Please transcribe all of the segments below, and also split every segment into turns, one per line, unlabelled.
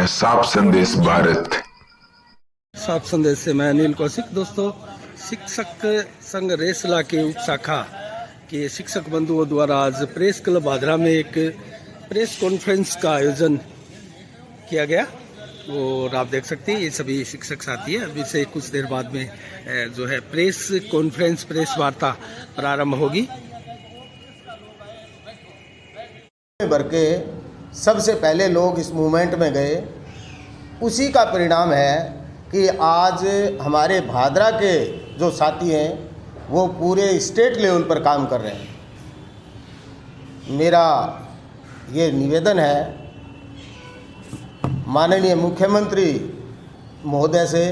हैं साफ संदेश भारत।
साफ संदेश से मैं अनिल कौशिक। दोस्तों, शिक्षक संघ रेसला की उप शाखा के शिक्षक बंधुओं द्वारा आज प्रेस क्लब आद्रा में एक प्रेस कॉन्फ्रेंस का आयोजन किया गया और आप देख सकते हैं ये सभी शिक्षक साथी हैं। अभी से कुछ देर बाद में जो है प्रेस कॉन्फ्रेंस, प्रेस वार्ता प्रारंभ होगी।
भर के सबसे पहले लोग इस मूवमेंट में गए, उसी का परिणाम है कि आज हमारे भादरा के जो साथी हैं वो पूरे स्टेट लेवल पर काम कर रहे हैं। मेरा ये निवेदन है माननीय मुख्यमंत्री महोदय से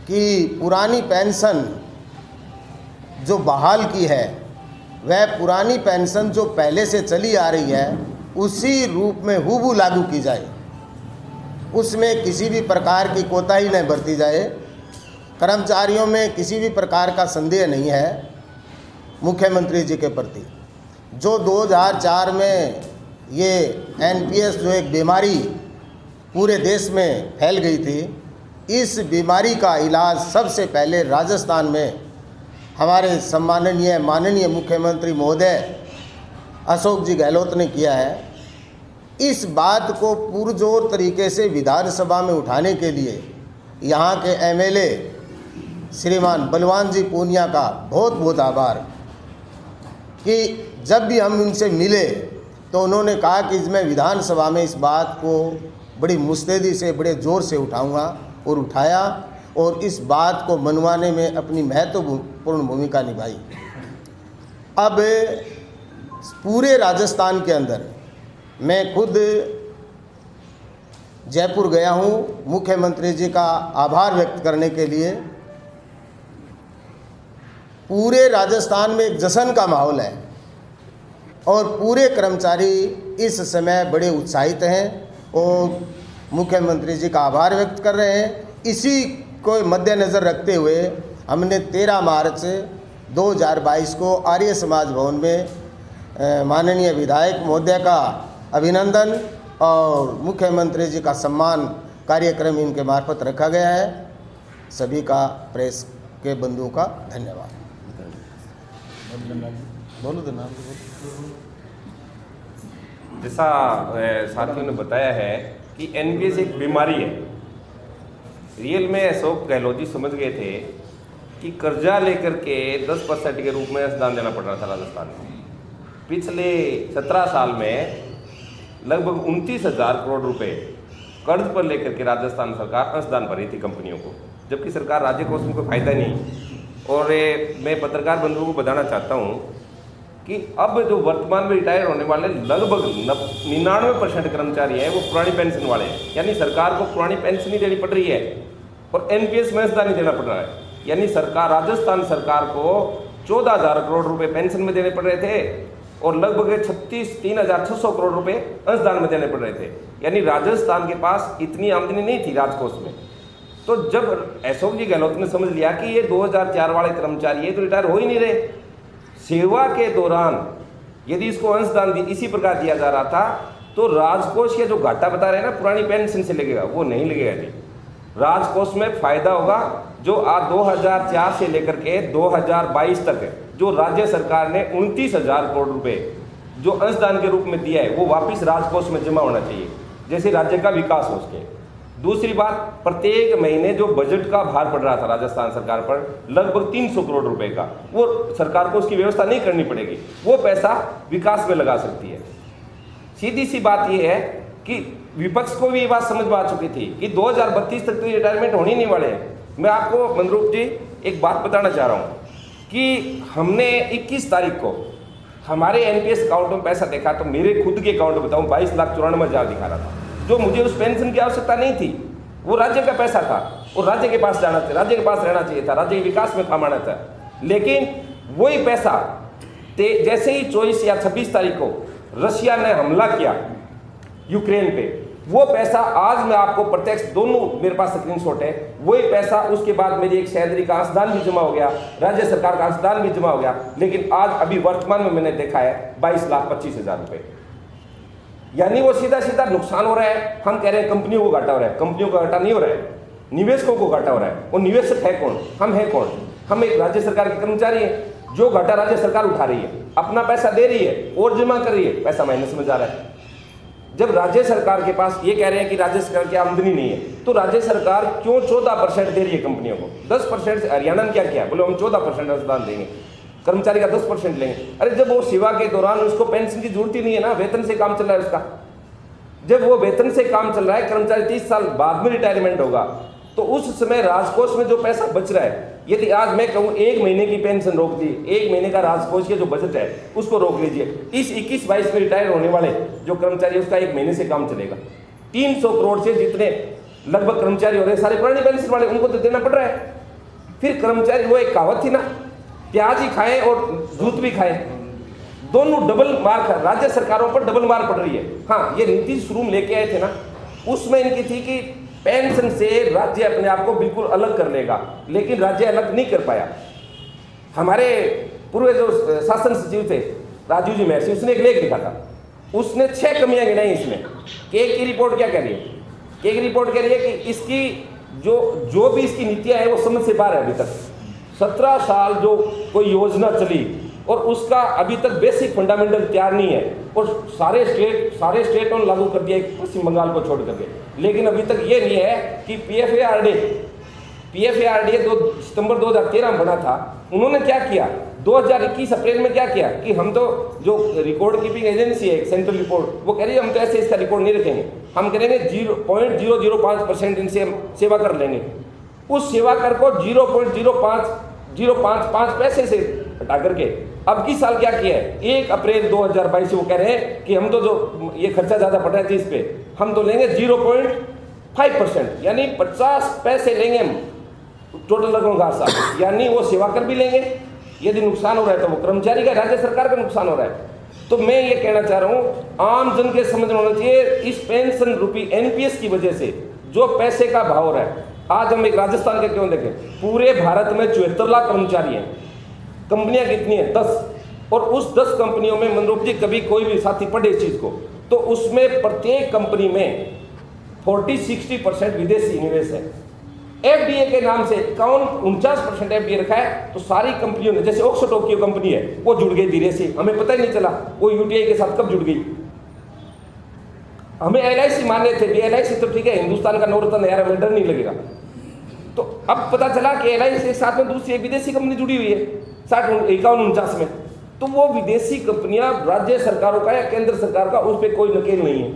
कि पुरानी पेंशन जो बहाल की है वह पुरानी पेंशन जो पहले से चली आ रही है उसी रूप में हूबहू लागू की जाए, उसमें किसी भी प्रकार की कोताही न बरती जाए। कर्मचारियों में किसी भी प्रकार का संदेह नहीं है मुख्यमंत्री जी के प्रति। जो 2004 में ये एनपीएस जो एक बीमारी पूरे देश में फैल गई थी, इस बीमारी का इलाज सबसे पहले राजस्थान में हमारे सम्माननीय माननीय मुख्यमंत्री महोदय अशोक जी गहलोत ने किया है। इस बात को पुरजोर तरीके से विधानसभा में उठाने के लिए यहाँ के एमएलए श्रीमान बलवान जी पूनिया का बहुत बहुत आभार कि जब भी हम उनसे मिले तो उन्होंने कहा कि मैं विधानसभा में इस बात को बड़ी मुस्तैदी से, बड़े ज़ोर से उठाऊंगा, और उठाया और इस बात को मनवाने में अपनी महत्वपूर्ण भूमिका निभाई। अब पूरे राजस्थान के अंदर मैं खुद जयपुर गया हूँ मुख्यमंत्री जी का आभार व्यक्त करने के लिए। पूरे राजस्थान में एक जश्न का माहौल है और पूरे कर्मचारी इस समय बड़े उत्साहित हैं और मुख्यमंत्री जी का आभार व्यक्त कर रहे हैं। इसी को मद्देनज़र रखते हुए हमने 13 मार्च 2022 को आर्य समाज भवन में माननीय विधायक महोदय का अभिनंदन और मुख्यमंत्री जी का सम्मान कार्यक्रम इनके मार्फत रखा गया है। सभी का प्रेस के बंधुओं का धन्यवाद।
जैसा साथियों ने बताया है कि एनपीएस एक बीमारी है। रियल में अशोक गहलोत जी समझ गए थे कि कर्जा लेकर के 10% के रूप में अनुदान देना पड़ रहा था राजस्थान में। पिछले 17 साल में लगभग 29,000 करोड़ रुपए कर्ज पर लेकर के राजस्थान सरकार अनुदान भर रही थी कंपनियों को, जबकि सरकार राज्य को उसमें कोई फायदा नहीं। और मैं पत्रकार बंधुओं को बताना चाहता हूँ कि अब जो वर्तमान में रिटायर होने वाले लगभग 99% कर्मचारी हैं वो पुरानी पेंशन वाले हैं, यानी सरकार को पुरानी पेंशन ही देनी पड़ रही है और एनपीएस में अनुदान नहीं देना पड़ रहा है। यानी सरकार, राजस्थान सरकार को 14,000 करोड़ रुपए पेंशन में देने पड़ रहे थे और लगभग 3,600 करोड़ रुपए अनुदान में देने पड़ रहे थे। यानी राजस्थान के पास इतनी आमदनी नहीं थी राजकोष में। तो जब अशोक जी गहलोत ने समझ लिया कि ये 2004 वाले कर्मचारी है तो रिटायर हो ही नहीं रहे, सेवा के दौरान यदि इसको अंशदान इसी प्रकार दिया जा रहा था तो राजकोष या जो घाटा बता रहे हैं ना पुरानी पेंशन से लगेगा, वो नहीं लगेगा जी। राजकोष में फायदा होगा। जो आज 2004 से लेकर के 2022 तक जो राज्य सरकार ने 29,000 करोड़ रुपए जो अंशदान के रूप में दिया है वो वापस राजकोष में जमा होना चाहिए, जैसे राज्य का विकास हो सके। दूसरी बात, प्रत्येक महीने जो बजट का भार पड़ रहा था राजस्थान सरकार पर लगभग 300 करोड़ रुपए का, वो सरकार को उसकी व्यवस्था नहीं करनी पड़ेगी, वो पैसा विकास में लगा सकती है। सीधी सी बात ये है कि विपक्ष को भी ये बात समझ में आ चुकी थी कि 2032 तक तो ये रिटायरमेंट होने नहीं वाले हैं। मैं आपको मनरूप जी एक बात बताना चाह रहा हूँ कि हमने 21 तारीख को हमारे एनपीएस अकाउंट में पैसा देखा तो मेरे खुद के अकाउंट में बताऊँ 22,94,000 दिखा रहा था। जो मुझे उस पेंशन की आवश्यकता नहीं थी, वो राज्य का पैसा था और राज्य के पास जाना था, राज्य के पास रहना चाहिए था, राज्य के विकास में काम आना था। लेकिन वही पैसा जैसे ही 24 या 26 तारीख को रशिया ने हमला किया यूक्रेन पे, वो पैसा आज मैं आपको प्रत्यक्ष, दोनों मेरे पास स्क्रीनशॉट है, वही पैसा उसके बाद मेरी एक सैलरी का अंशदान भी जमा हो गया, राज्य सरकार का अंशदान भी जमा हो गया। लेकिन आज अभी वर्तमान में मैंने देखा है 22,25,000 रुपए। यानी वो सीधा सीधा नुकसान हो रहा है। हम कह रहे हैं कंपनियों को घाटा हो रहा है, कंपनियों को घाटा नहीं हो रहा है, निवेशकों को घाटा हो रहा है। और निवेशक है कौन? हम हैं कौन? हम एक राज्य सरकार के कर्मचारी हैं। जो घाटा राज्य सरकार उठा रही है, अपना पैसा दे रही है और जमा कर रही है, पैसा माइनस में जा रहा है। जब राज्य सरकार के पास ये कह रहे हैं कि राज्य सरकार की आमदनी नहीं है, तो राज्य सरकार क्यों 14% दे रही है कंपनियों को? 10%। हरियाणा ने क्या किया? बोले हम 14% अनुदान देंगे, कर्मचारी का 10% लेंगे। अरे जब वो सेवा के दौरान उसको पेंशन की जरूरत ही नहीं है ना, वेतन से काम चल रहा है उसका। जब वो वेतन से काम चल रहा है, कर्मचारी 30 साल बाद में रिटायरमेंट होगा, तो उस समय राजकोष में जो पैसा बच रहा है, यदि आज मैं कहूँ 1 महीने की पेंशन रोक दी, 1 महीने का राजकोष के जो बजट है उसको रोक लीजिए, इस 21-22 में रिटायर होने वाले जो कर्मचारी उसका 1 महीने से काम चलेगा। 300 करोड़ से जितने लगभग कर्मचारी हो रहे हैं सारे पुरानी पेंशन वाले, उनको तो देना पड़ रहा है। फिर कर्मचारी, वो एक कहावत थी ना, प्याज ही खाएं और दूध भी खाएं, दोनों डबल मार, राज्य सरकारों पर डबल मार पड़ रही है। हाँ, ये नीति शुरू में लेके आए थे ना, उसमें इनकी थी कि पेंशन से राज्य अपने आप को बिल्कुल अलग कर लेगा, लेकिन राज्य अलग नहीं कर पाया। हमारे पूर्व जो शासन सचिव थे राजीव जी महर्षि, उसने एक लेख लिखा था, उसने 6 कमियां गिनाई इसमें। केक की रिपोर्ट क्या कह रही है? केक की रिपोर्ट कह रही है कि इसकी जो भी इसकी नीतियां हैं वो समझ से बाहर है। अभी तक 17 साल जो कोई योजना चली और उसका अभी तक बेसिक फंडामेंटल तैयार नहीं है, और सारे स्टेटों ने लागू कर दिया पश्चिम बंगाल को छोड़ करके, लेकिन अभी तक ये नहीं है कि पीएफएआरडीए 2 सितंबर 2013 में बना था, उन्होंने क्या किया 2021 अप्रैल में क्या किया कि हम तो जो रिकॉर्ड कीपिंग एजेंसी है सेंट्रल रिपोर्ट, वो कह रही है हम तो ऐसे इसका रिकॉर्ड नहीं रखेंगे, हम करेंगे 0.005% इनसे हम सेवा कर लेंगे। उस सेवा कर को 0.055 पैसे से हटा करके अब की साल क्या किया है, 1 अप्रैल 2022 से वो कह रहे हैं कि हम तो जो ये खर्चा ज़्यादा पड़ रहा है इस पे, हम तो लेंगे 0.5%, यानी 50 पैसे लेंगे हम टोटल रकम का साथ, यानी वो सेवा कर भी लेंगे। यदि नुकसान हो रहा है तो वो कर्मचारी का, राज्य सरकार का नुकसान हो रहा है। तो मैं ये कहना चाह रहा हूँ, आम जन के समझ में होना चाहिए, इस पेंशन रूपी एनपीएस की वजह से जो पैसे का भाव हो रहा है। आज हम एक राजस्थान के क्यों देखें, पूरे भारत में 74 लाख कर्मचारी हैं, कंपनियां कितनी है 10, और उस 10 कंपनियों में मनरूप जी कभी कोई भी साथी पढ़े इस चीज को, तो उसमें प्रत्येक कंपनी में 40-60% विदेशी निवेश है। एफडीए के नाम से 49% एफडीए रखा है, तो सारी कंपनियों ने, जैसे ऑक्सो टोक्यो कंपनी है वो जुड़ गई धीरे से, हमें पता ही नहीं चला वो यूटीआई के साथ कब जुड़ गई। हमें एलआईसी माने थे, एलआईसी तो ठीक है हिंदुस्तान का नवरत्न यार, हमें डर नहीं लगेगा, तो अब पता चला कि एलआईसी के साथ में दूसरी एक विदेशी कंपनी जुड़ी हुई है 51-49 में। तो वो विदेशी कंपनियां राज्य सरकारों का या केंद्र सरकार का, उस पर कोई नकेल नहीं है।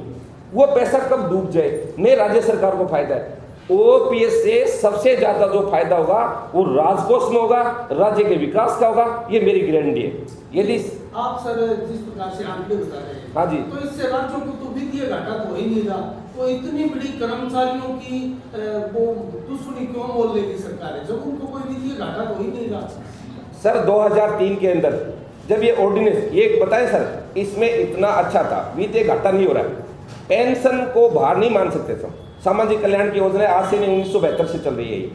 वो पैसा कब डूब जाए, नहीं राज्य सरकार को फायदा है। ओपीएस से सबसे ज्यादा जो फायदा होगा वो राजकोष में होगा, राज्य के विकास का होगा, ये मेरी गारंटी है। यदि
आप सर जिस प्रकार से आंकड़े बता रहे हैं,
हाँ जी,
तो इससे राज्यों को तो वित्तीय घाटा तो हो ही नहीं रहा, तो इतनी बड़ी कर्मचारियों की वो दुश्मनी क्यों मोल लेगी सरकार है, जब उनको कोई वित्तीय घाटा तो हो ही नहीं रहा।
सर 2003 के अंदर जब ये ऑर्डिनेंस, ये बताएं सर, इसमें इतना अच्छा था, वित्तीय घाटा नहीं हो रहा है, पेंशन को बाहर नहीं मान सकते थे। सामाजिक कल्याण की योजना आज से नहीं 1972 से चल रही है।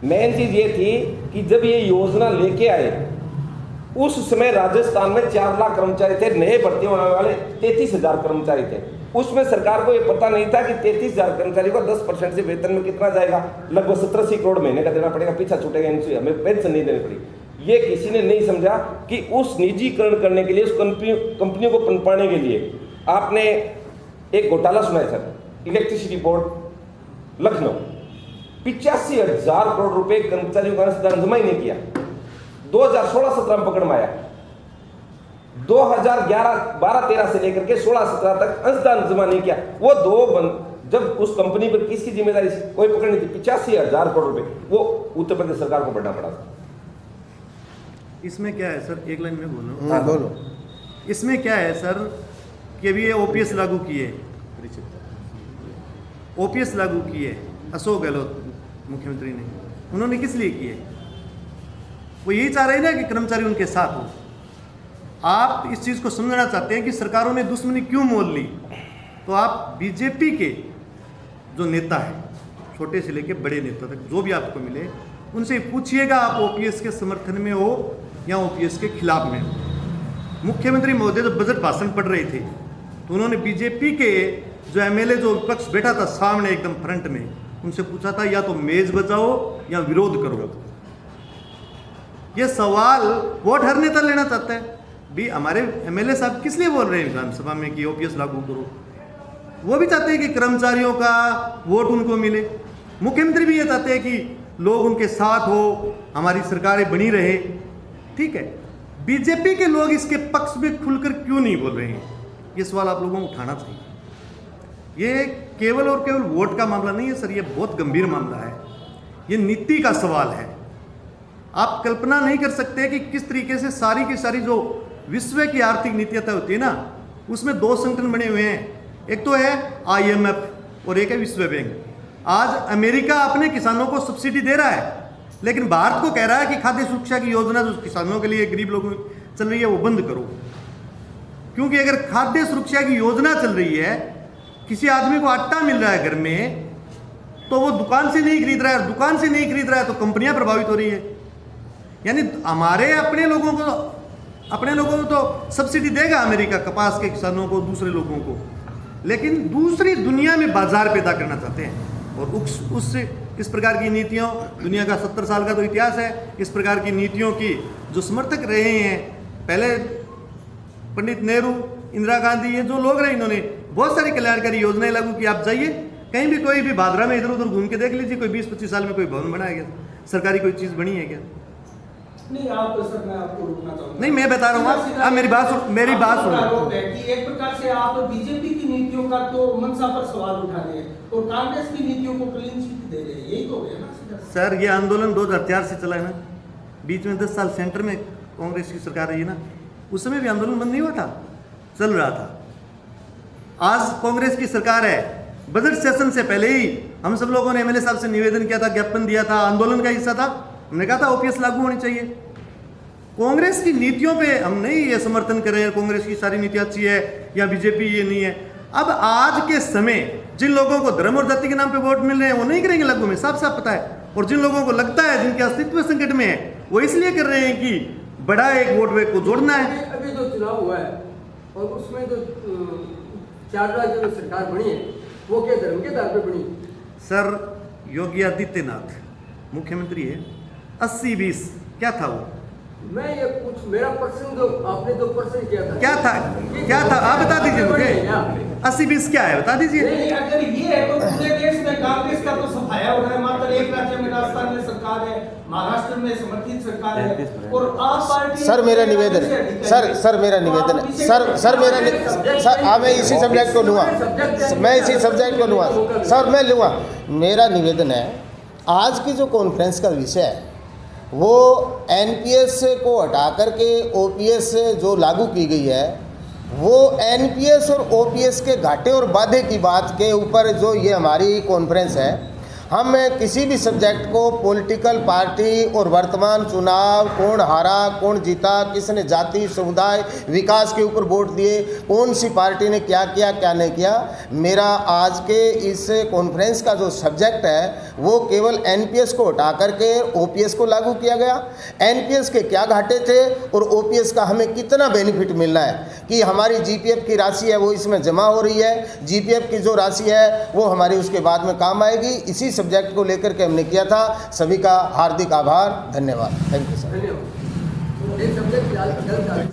मेन चीज ये थी कि जब ये योजना लेके आए उस समय राजस्थान में 4 लाख कर्मचारी थे, नए भर्ती होने वाले 33,000 कर्मचारी थे। उसमें सरकार को ये पता नहीं था कि 33,000 कर्मचारी को 10% से वेतन में कितना जाएगा, लगभग 17 करोड़ महीने का देना पड़ेगा, पीछा छूटेगा, इनसे हमें पेंशन नहीं देनी पड़ी। ये किसी ने नहीं समझा कि उस निजीकरण करने के लिए, उस कंपनियों को पनपाने के लिए आपने एक घोटाला सुना है sir, electricity board Lucknow 85,000 crore रुपए कर्मचारियों का अनुदान जमा ही नहीं किया। 2016-17 में पकड़ में आया, 2011-12-13 से लेकर के 16-17 तक अनुदान जमा नहीं किया। वो जब उस कंपनी पर किसकी जिम्मेदारी थी, कोई पकड़ नहीं थी। 85,000 करोड़ रुपए वो उत्तर प्रदेश सरकार को बढ़ना पड़ा।
इसमें क्या है सर, एक लाइन में बोलो।
हाँ बोलो।
इसमें क्या है सर कि अभी ये ओपीएस लागू किए, ओपीएस लागू किए अशोक गहलोत मुख्यमंत्री ने, उन्होंने किस लिए किए? वो यही चाह रहे हैं ना कि कर्मचारी उनके साथ हो। आप इस चीज़ को समझना चाहते हैं कि सरकारों ने दुश्मनी क्यों मोल ली, तो आप बीजेपी के जो नेता हैं, छोटे से लेकर बड़े नेता तक जो भी आपको मिले, उनसे पूछिएगा आप ओपीएस के समर्थन में हो या ओपीएस के खिलाफ में हो। मुख्यमंत्री महोदय जब बजट भाषण पढ़ रहे थे तो उन्होंने बीजेपी के जो एमएलए जो विपक्ष बैठा था सामने एकदम फ्रंट में, उनसे पूछा था या तो मेज बजाओ या विरोध करो। ये सवाल वो हर नेता लेना चाहता है भी हमारे एमएलए साहब किस लिए बोल रहे हैं विधानसभा में कि ओपीएस लागू करो। वो भी चाहते हैं कि कर्मचारियों का वोट उनको मिले, मुख्यमंत्री भी ये चाहते हैं कि लोग उनके साथ हो, हमारी सरकारें बनी रहे। ठीक है, बीजेपी के लोग इसके पक्ष में खुलकर क्यों नहीं बोल रहे हैं, ये सवाल आप लोगों को उठाना चाहिए। ये केवल और केवल वोट का मामला नहीं है सर, ये बहुत गंभीर मामला है, ये नीति का सवाल है। आप कल्पना नहीं कर सकते कि किस तरीके से सारी की सारी जो विश्व की आर्थिक नीतियाँ तय होती है ना, उसमें दो संगठन बने हुए हैं, एक तो है IMF और एक है विश्व बैंक। आज अमेरिका अपने किसानों को सब्सिडी दे रहा है, लेकिन भारत को कह रहा है कि खाद्य सुरक्षा की योजना जो किसानों के लिए, गरीब लोगों की चल रही है, वो बंद करो। क्योंकि अगर खाद्य सुरक्षा की योजना चल रही है, किसी आदमी को आटा मिल रहा है घर में, तो वो दुकान से नहीं खरीद रहा है, दुकान से नहीं खरीद रहा है तो कंपनियां प्रभावित हो रही है। यानी हमारे अपने लोगों को तो सब्सिडी देगा अमेरिका कपास के किसानों को, दूसरे लोगों को, लेकिन दूसरी दुनिया में बाजार पैदा करना चाहते हैं। और उससे इस प्रकार की नीतियों, दुनिया का 70 साल का तो इतिहास है, इस प्रकार की नीतियों की जो समर्थक रहे हैं, पहले पंडित नेहरू, इंदिरा गांधी, ये जो लोग रहे, इन्होंने बहुत सारी कल्याणकारी योजनाएं लागू की। आप जाइए कहीं भी, कोई भी भादरा में इधर उधर घूम के देख लीजिए, कोई 20-25 साल में कोई भवन बनाया गया, सरकारी कोई चीज़ बनी है क्या?
नहीं, आप सर, मैं आपको रोकना चाहूंगा।
नहीं, मैं बता रहा हूँ, आप मेरी बात सुनो।
एक प्रकार से आप बीजेपी की नीतियों का तो मनसा पर सवाल उठा रहे हैं और कांग्रेस की नीतियों को क्लीन चिट दे रहे हैं, यही तो है ना
सर। ये आंदोलन 2004 से चला है ना, बीच में 10 साल सेंटर में कांग्रेस की सरकार रही है ना, उस समय भी आंदोलन बंद नहीं हुआ था, चल रहा था। आज कांग्रेस की सरकार है, बजट सेशन से पहले ही हम सब लोगों ने एमएलए साहब से निवेदन किया था, ज्ञापन दिया था, आंदोलन का हिस्सा था, हमने कहा था ओपीएस लागू होनी चाहिए। कांग्रेस की नीतियों पे हम नहीं ये समर्थन कर रहे हैं, कांग्रेस की सारी नीतियां अच्छी है या बीजेपी ये नहीं है। अब आज के समय जिन लोगों को धर्म और जाति के नाम पे वोट मिल रहे हैं, वो नहीं करेंगे लागू में, साफ साफ पता है। और जिन लोगों को लगता है, जिनके अस्तित्व संकट में है, वो इसलिए कर रहे हैं कि बड़ा एक वोट बैंक को जोड़ना है।
अभी जो चुनाव हुआ है और उसमें जो 4 राज्यों में सरकार बनी है, वो क्या धर्म के आधार पर बनी?
सर, योगी आदित्यनाथ मुख्यमंत्री है, 80-20 क्या था वो?
मैं ये कुछ मेरा प्रश्न जो आपने जो प्रश्न किया था,
क्या था आप बता दीजिए मुझे। 80-20 क्या है, बता दीजिए।
अगर ये है तो पूरे देश में कांग्रेस का तो सफाया हो रहा है। मात्र एक राज्य में राजस्थान में सरकार है, महाराष्ट्र में समर्थित सरकार है, और आप पार्टी।
सर मेरा निवेदन है, सर मेरा निवेदन है, सर मैं इसी सब्जेक्ट को लूँगा, सर मैं लूँगा। मेरा निवेदन है, आज की जो कॉन्फ्रेंस का विषय है वो एनपीएस को हटा करके ओपीएस जो लागू की गई है, वो एनपीएस और ओपीएस के घाटे और बाधे की बात के ऊपर जो ये हमारी कॉन्फ्रेंस है। हम किसी भी सब्जेक्ट को पॉलिटिकल पार्टी और वर्तमान चुनाव, कौन हारा कौन जीता, किसने जाति समुदाय विकास के ऊपर वोट दिए, कौन सी पार्टी ने क्या किया क्या नहीं किया, मेरा आज के इस कॉन्फ्रेंस का जो सब्जेक्ट है वो केवल एनपीएस को हटा करके ओपीएस को लागू किया गया। एनपीएस के क्या घाटे थे और ओपीएस का हमें कितना बेनिफिट मिलना है, कि हमारी जीपीएफ की राशि है वो इसमें जमा हो रही है, जीपीएफ की जो राशि है वो हमारी उसके बाद में काम आएगी। इसी सब्जेक्ट को लेकर के हमने किया था। सभी का हार्दिक आभार, धन्यवाद। Thank you sir.
धन्यवाद।